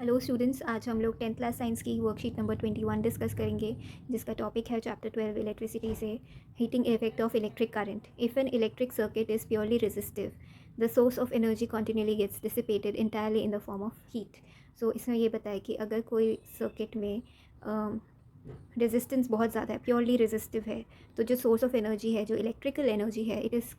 Hello students, आज हम लोग 10th क्लास साइंस की वर्कशीट नंबर 21 डिस्कस करेंगे, जिसका टॉपिक है चैप्टर 12 इलेक्ट्रिसिटी से heating effect of electric current. If an electric circuit is purely resistive, the source of energy continuously gets dissipated entirely in the form of heat. So इसमें ये बताया कि अगर कोई सर्किट में रेजिस्टेंस बहुत ज़्यादा है, प्योरली रेजिस्टिव है, तो जो सोर्स ऑफ एनर्जी है, जो इलेक्ट्रिकल एनर्जी है, it is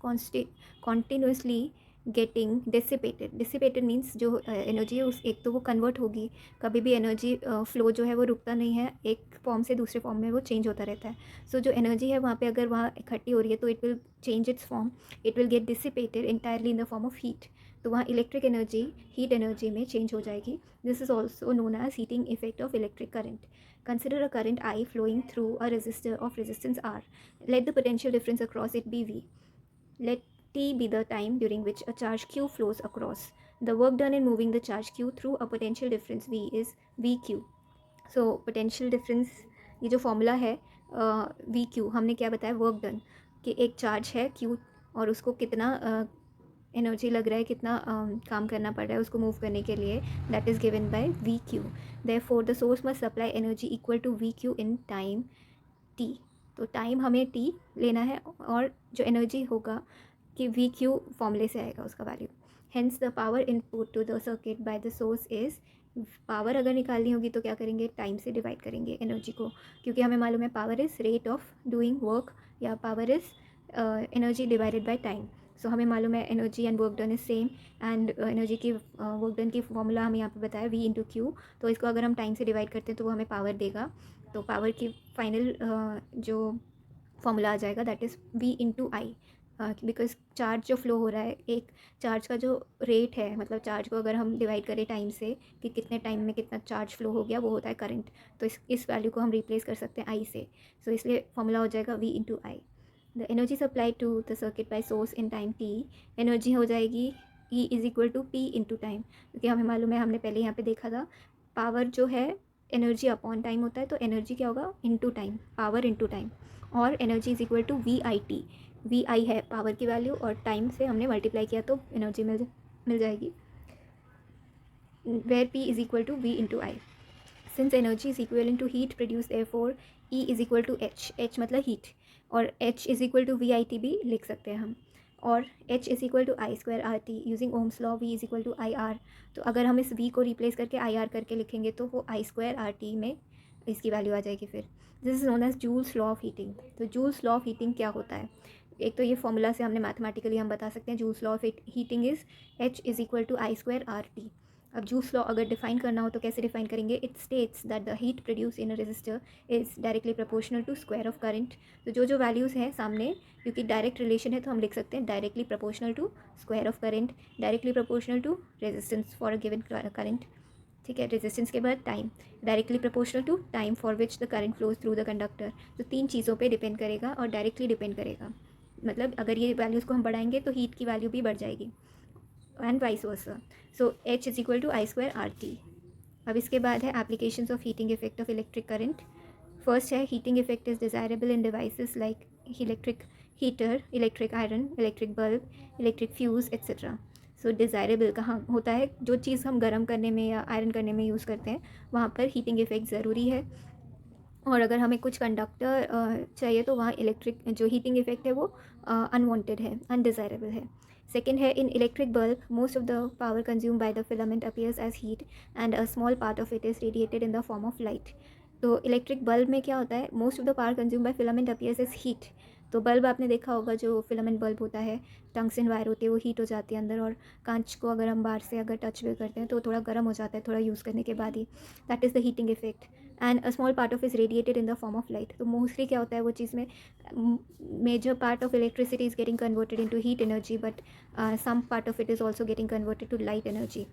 continuously getting dissipated. Dissipated means जो एनर्जी है उस एक तो वो कन्वर्ट होगी, कभी भी एनर्जी फ्लो जो है वो रुकता नहीं है, एक फॉर्म से दूसरे फॉर्म में वो चेंज होता रहता है। सो जो एनर्जी है वहाँ पे अगर वहाँ इकट्ठी हो रही है तो it will change its form, it will get dissipated entirely in the form of heat. तो वहाँ इलेक्ट्रिक एनर्जी हीट एनर्जी में चेंज हो जाएगी। This is also known as heating effect of electric current. Consider a current I flowing through a resistor of resistance R. Let the potential difference across it be V. Let T be the time during which a charge Q flows across. The work done in moving the charge Q through a potential difference V is VQ. So potential difference, ये जो formula है VQ, हमने क्या बताया, work done, कि एक charge है Q और उसको कितना एनर्जी लग रहा है, कितना काम करना पड़ रहा है उसको मूव करने के लिए, that is given by V Q. Therefore the source must supply energy equal to V Q in time T. तो टाइम हमें टी लेना है और जो एनर्जी होगा कि वी क्यू फॉर्मूले से आएगा उसका value. Hence the power input to the circuit by the source is, power अगर निकालनी होगी तो क्या करेंगे, टाइम से डिवाइड करेंगे एनर्जी को, क्योंकि हमें मालूम है power is rate of doing work, या power is energy divided by time. So हमें मालूम है energy and work done is same, and energy की वर्क डन की फॉर्मूला हमें यहाँ पे बताया V इंटू क्यू। तो इसको अगर हम टाइम से डिवाइड करते हैं तो वो हमें पावर देगा। तो पावर की फाइनल जो फॉर्मूला आ जाएगा that is V into I, because charge जो फ्लो हो रहा है, एक चार्ज का जो रेट है, मतलब चार्ज को अगर हम डिवाइड करें टाइम से कि कितने टाइम में कितना चार्ज फ्लो हो गया, वो होता है करंट। तो इस वैल्यू को हम रिप्लेस कर सकते हैं आई से। सो इसलिए फॉर्मूला हो जाएगा V into I. The energy supply to the circuit by source in time T, energy हो जाएगी E is equal to P into time, क्योंकि हमें मालूम है, हमने पहले यहाँ पे देखा था, पावर जो है एनर्जी अपॉन टाइम होता है, तो एनर्जी क्या होगा, into time, power into time, और energy is equal to V I T. V I है पावर की वैल्यू और टाइम से हमने मल्टीप्लाई किया तो एनर्जी मिल जाएगी, where P is equal to V into I. Since energy is equal to heat produce, therefore E is equal to H, H मतलब हीट, और H is equal to V I T भी लिख सकते हैं हम, और H is equal to I square R T using Ohm's law, V is equal to I R. तो अगर हम इस V को रिप्लेस करके आई आर करके लिखेंगे तो वो आई स्क्वायर आर टी में इसकी वैल्यू आ जाएगी फिर। This is known as Joule's law of heating. तो जूल्स लॉ ऑफ हीटिंग क्या होता है, एक तो ये फॉर्मूला से हमने मैथमेटिकली हम बता सकते हैं, Joule's law of heating is H is equal to I square R T. अब जूस लॉ अगर डिफाइन करना हो तो कैसे डिफाइन करेंगे, it states that the heat produce in a resistor is directly proportional to square of current. तो जो वैल्यूज़ हैं सामने, क्योंकि डायरेक्ट रिलेशन है तो हम लिख सकते हैं directly proportional to square of current, directly proportional to resistance for a given current. ठीक है, रेजिस्टेंस के बाद time, directly proportional to time for which the current flows through the conductor. तो तीन चीज़ों पे डिपेंड करेगा और डायरेक्टली डिपेंड करेगा, मतलब अगर ये वैल्यूज़ को हम बढ़ाएंगे तो हीट की वैल्यू भी बढ़ जाएगी, एंड वाइस वर्सा। Versa H is equal to I square R T. अब इसके बाद है applications of heating effect of electric current. First है heating effect is desirable in devices like electric heater, electric iron, electric bulb, electric fuse etcetera. So desirable कहाँ होता है, जो चीज़ हम गर्म करने में या आयरन करने में यूज़ करते हैं वहाँ पर हीटिंग इफेक्ट ज़रूरी है, और अगर हमें कुछ कंडक्टर चाहिए तो वहाँ इलेक्ट्रिक जो हीटिंग इफेक्ट है वो अनवांटेड है, अनडिज़ायरेबल है। सेकेंड है in electric bulb, most of the power consume by the filament appears as heat and a small part of it is radiated in the form of light. तो electric bulb में क्या होता है, most of the power consume by filament appears as heat. तो bulb आपने देखा होगा, जो फिलामेंट बल्ब होता है, टंगस्टन वायर होती है, वो हीट हो जाती है अंदर, और कांच को अगर हम बाहर से अगर टच भी करते हैं तो थोड़ा गर्म हो जाता है थोड़ा यूज़ करने के बाद ही, that is the heating effect. And a small part of is radiated in the form of light. तो मोस्टली क्या होता है वो चीज़ में, major part of electricity is getting converted into heat energy, but some part of it is also getting converted to light energy.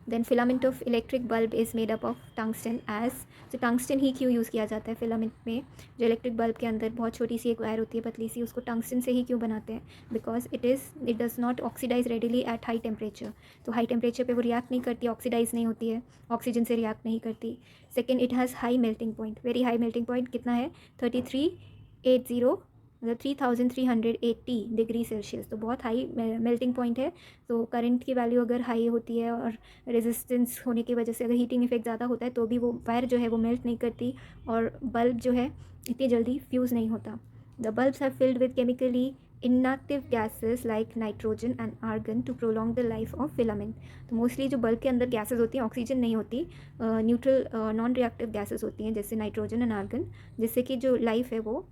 Then filament of electric bulb is made up of tungsten as. तो tungsten ही क्यों use किया जाता है filament में, जो electric bulb के अंदर बहुत छोटी सी एक वायर होती है पतली सी, उसको टंगस्टन से ही क्यों बनाते हैं, because it does not oxidize readily at high temperature. तो हाई टेम्परेचर पे वो रिएक्ट नहीं करती, ऑक्सीडाइज नहीं होती है, ऑक्सीजन से रिएक्ट नहीं करती। Second, it has high melting point, very high melting point, कितना है 3380 मतलब 3380 डिग्री सेल्सियस, तो बहुत हाई मेल्टिंग पॉइंट है। तो करंट की वैल्यू अगर हाई होती है और रेजिस्टेंस होने की वजह से अगर हीटिंग इफेक्ट ज़्यादा होता है तो भी वो वायर जो है वो मेल्ट नहीं करती और बल्ब जो है इतनी जल्दी फ्यूज़ नहीं होता। The bulbs have filled with chemically inactive gases like nitrogen and argon to prolong the life of filament। तो मोस्टली जो बल्ब के अंदर गैसेस होती हैं ऑक्सीजन नहीं होती, न्यूट्रल नॉन रिएक्टिव गैसेस होती हैं जैसे नाइट्रोजन एंड आर्गन, जिससे कि जो लाइफ है वो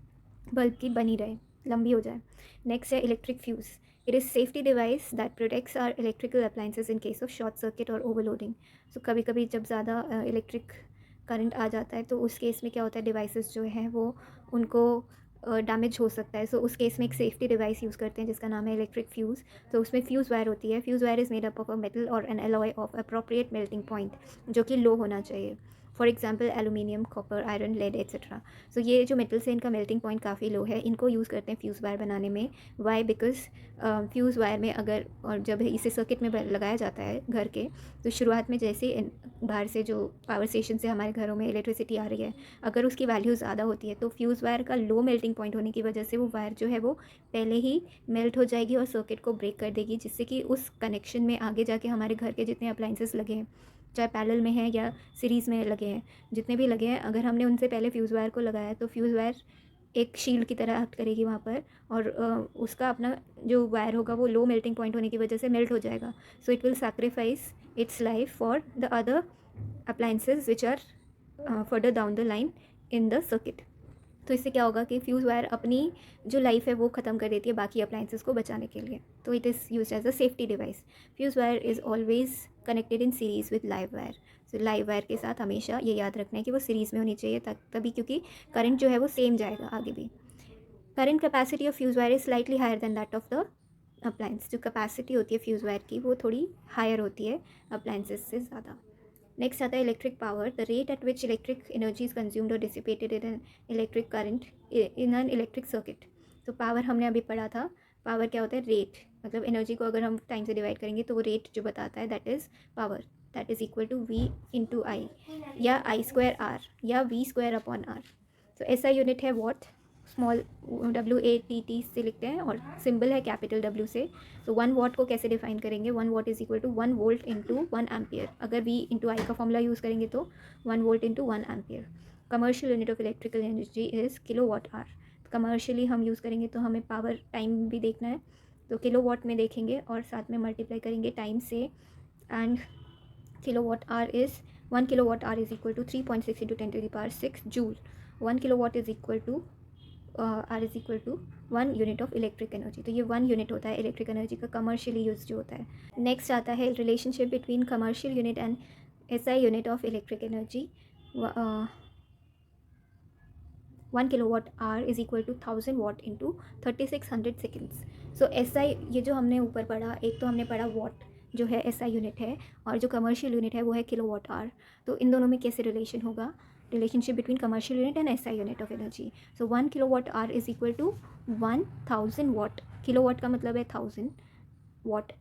बल्ब की बनी रहे, लंबी हो जाए। नेक्स्ट है electric fuse. It is safety device that protects our electrical appliances in case of short circuit और ओवरलोडिंग। सो कभी कभी जब ज़्यादा इलेक्ट्रिक करंट आ जाता है तो उस केस में क्या होता है, डिवाइसेस जो हैं वो उनको डैमेज हो सकता है। सो उस केस में एक सेफ्टी डिवाइस यूज़ करते हैं जिसका नाम है इलेक्ट्रिक फ्यूज़। तो उसमें फ्यूज़ वायर होती है। Fuse wire is made up of a metal और an alloy of appropriate melting point, जो कि लो होना चाहिए। For example aluminium, copper, iron, lead etcetera. So ये जो मेटल्स हैं इनका मेल्टिंग पॉइंट काफ़ी लो है, इनको यूज़ करते हैं फ्यूज़ वायर बनाने में। वाई? बिकॉज फ्यूज़ वायर में अगर और जब इसे सर्किट में लगाया जाता है घर के, तो शुरुआत में जैसे बाहर से जो पावर स्टेशन से हमारे घरों में इलेक्ट्रिसिटी आ रही है, अगर उसकी वैल्यू ज़्यादा होती है तो फ्यूज़ वायर का लो मेल्टिंग पॉइंट होने की वजह से वो वायर जो है वो पहले ही मेल्ट हो जाएगी और सर्किट को ब्रेक कर देगी, जिससे कि उस कनेक्शन में आगे जाके हमारे घर के जितने अप्लाइंसेस लगे हैं, चाहे पैरेलल में हैं या सीरीज़ में लगे हैं, जितने भी लगे हैं, अगर हमने उनसे पहले फ्यूज़ वायर को लगाया तो फ्यूज़ वायर एक शील्ड की तरह एक्ट करेगी वहाँ पर, और उसका अपना जो वायर होगा वो लो मेल्टिंग पॉइंट होने की वजह से मेल्ट हो जाएगा। So it will sacrifice its life for the other appliances which are further down the line in the circuit. तो इससे क्या होगा कि फ्यूज़ वायर अपनी जो लाइफ है वो ख़त्म कर देती है बाकी अप्लाइंसेस को बचाने के लिए। तो it is use as a safety device. Fuse wire is always connected in series with live wire. So live wire के साथ हमेशा ये याद रखना है कि वो सीरीज़ में होनी चाहिए, तभी, क्योंकि करंट जो है वो सेम जाएगा आगे भी। Current capacity of fuse wire is slightly higher than that of the appliance. जो कैपेसिटी होती है फ्यूज़ वायर की वो थोड़ी हायर होती है अप्लाइंसेस से ज़्यादा। नेक्स्ट आता है electric power. The rate at which electric energy is consumed और dissipated in an electric current in an electric circuit. तो पावर हमने अभी पढ़ा था। पावर क्या होता है? रेट, मतलब एनर्जी को अगर हम टाइम से डिवाइड करेंगे तो वो रेट जो बताता है that is power. That is equal to V into I, या आई स्क्वायर आर, या वी स्क्वायर अपॉन आर। तो ऐसा यूनिट है वॉट, स्मॉल WATT से लिखते हैं और सिंबल है कैपिटल W से। तो 1 वॉट को कैसे डिफाइन करेंगे? 1 watt is equal to 1 volt into 1 ampere. अगर V इंटू आई का फॉर्मूला यूज़ करेंगे तो 1 volt into 1 ampere. Commercial unit of electrical energy is kilowatt hour. Commercially हम यूज़ करेंगे तो हमें पावर टाइम भी देखना है, तो किलो वॉट में देखेंगे और साथ में मल्टीप्लाई करेंगे टाइम से। And kilowatt hour is 1 kilowatt hour is equal to 3.6 into 10⁻6 joule. 1 kilowatt is equal to hour is equal to 1 unit of electric energy. तो ये 1 यूनिट होता है इलेक्ट्रिक एनर्जी का commercially use जो होता है। Next आता है relationship between commercial unit and SI unit of electric energy. 1 kilowatt hour is equal to 1000 watt into 3600 seconds. So SI, ये जो हमने ऊपर पढ़ा, एक तो हमने पढ़ा वाट जो है SI यूनिट है, और जो कमर्शियल यूनिट है वो है किलो वाट आर। तो इन दोनों में कैसे रिलेशन होगा? Relationship between commercial unit and SI unit of energy. So 1 kilowatt hour is equal to 1000 watt. Kilowatt का मतलब है 1000 वाट,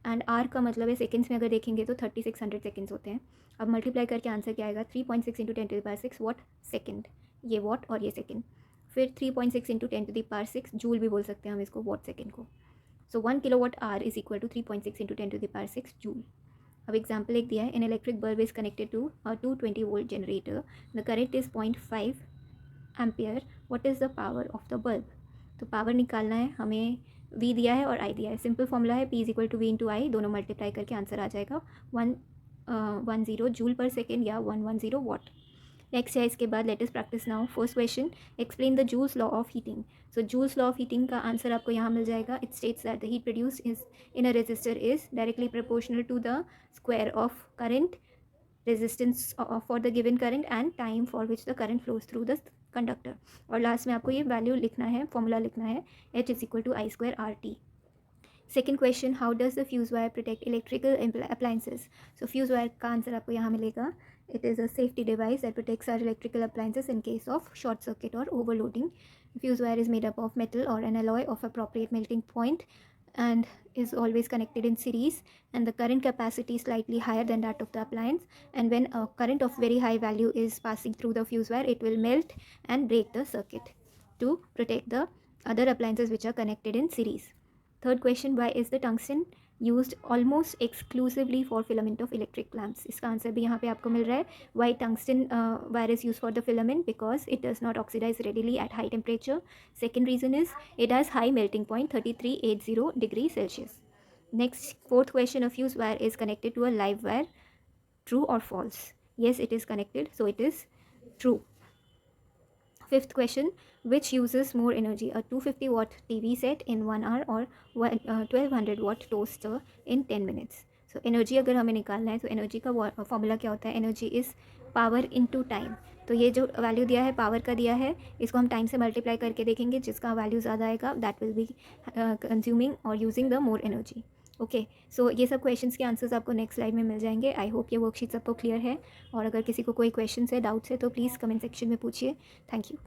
एंड आर का मतलब है सेकेंड्स में अगर देखेंगे तो 3600 सेकेंड्स होते हैं। अब मल्टीप्लाई करके आंसर क्या आएगा? 3.6 इंटू 10⁻6 वाट सेकेंड। ये वाट और ये सेकेंड। फिर 3.6 इंटू 10⁻6 जूल भी बोल सकते हैं हम इसको, वाट सेकेंड को। So 1 kilowatt hour is equal to 3.6 into 10⁻6 joule. अब एग्जाम्पल एक दिया है, an electric bulb is connected to 220 volt generator, the current is 0.5 ampere, what is the power of the bulb. तो power निकालना है हमें, V दिया है और I दिया है। सिंपल फॉर्मूला है P is equal to V into I, दोनों मल्टीप्लाई करके आंसर आ जाएगा 110 जूल पर सेकेंड या 110 वाट। नेक्स्ट है इसके बाद, let us practice now. First question, explain the Joule's law of heating. सो जूल्स लॉ ऑफ हीटिंग का आंसर आपको यहाँ मिल जाएगा। It states that the heat produced is in a resistor is directly proportional to the square of current, resistance for the given current and time for which the current flows through the conductor। और last में आपको ये value लिखना है, formula लिखना है, H is equal to I square R T. Second question, how does the fuse wire protect electrical appliances. So fuse wire का answer आपको यहाँ मिलेगा। It is a safety device that protects our electrical appliances in case of short circuit और overloading. Fuse wire is made up of metal or an alloy of appropriate melting point and is always connected in series, and the current capacity is slightly higher than that of the appliance, and when a current of very high value is passing through the fuse wire, it will melt and break the circuit to protect the other appliances which are connected in series. Third question, why is the tungsten used almost exclusively for filament of electric lamps? इसका answer भी यहाँ पे आपको मिल रहा है. Why tungsten wire is used for the filament? Because it does not oxidize readily at high temperature. Second reason is it has high melting point, 3380 degrees Celsius. Next, fourth question, a fuse wire is connected to a live wire. True or false? Yes, it is connected, so it is true. Fifth question, which uses more energy, a 250 watt TV set in 1 hour or 1200 watt toaster in 10 minutes? So energy अगर हमें निकालना है तो energy का formula क्या होता है? Energy is power into time. तो ये जो वैल्यू दिया है पावर का दिया है, इसको हम टाइम से मल्टीप्लाई करके देखेंगे. जिसका वैल्यू ज़्यादा आएगा दैट विल बी कंज्यूमिंग और using the more energy. Okay, so ये सब क्वेश्चंस के आंसर्स आपको नेक्स्ट स्लाइड में मिल जाएंगे. आई होप ये वर्कशीट सबको क्लियर है. और अगर किसी को कोई क्वेश्चन है, डाउट्स है, तो प्लीज़ कमेंट सेक्शन में पूछिए. Thank you.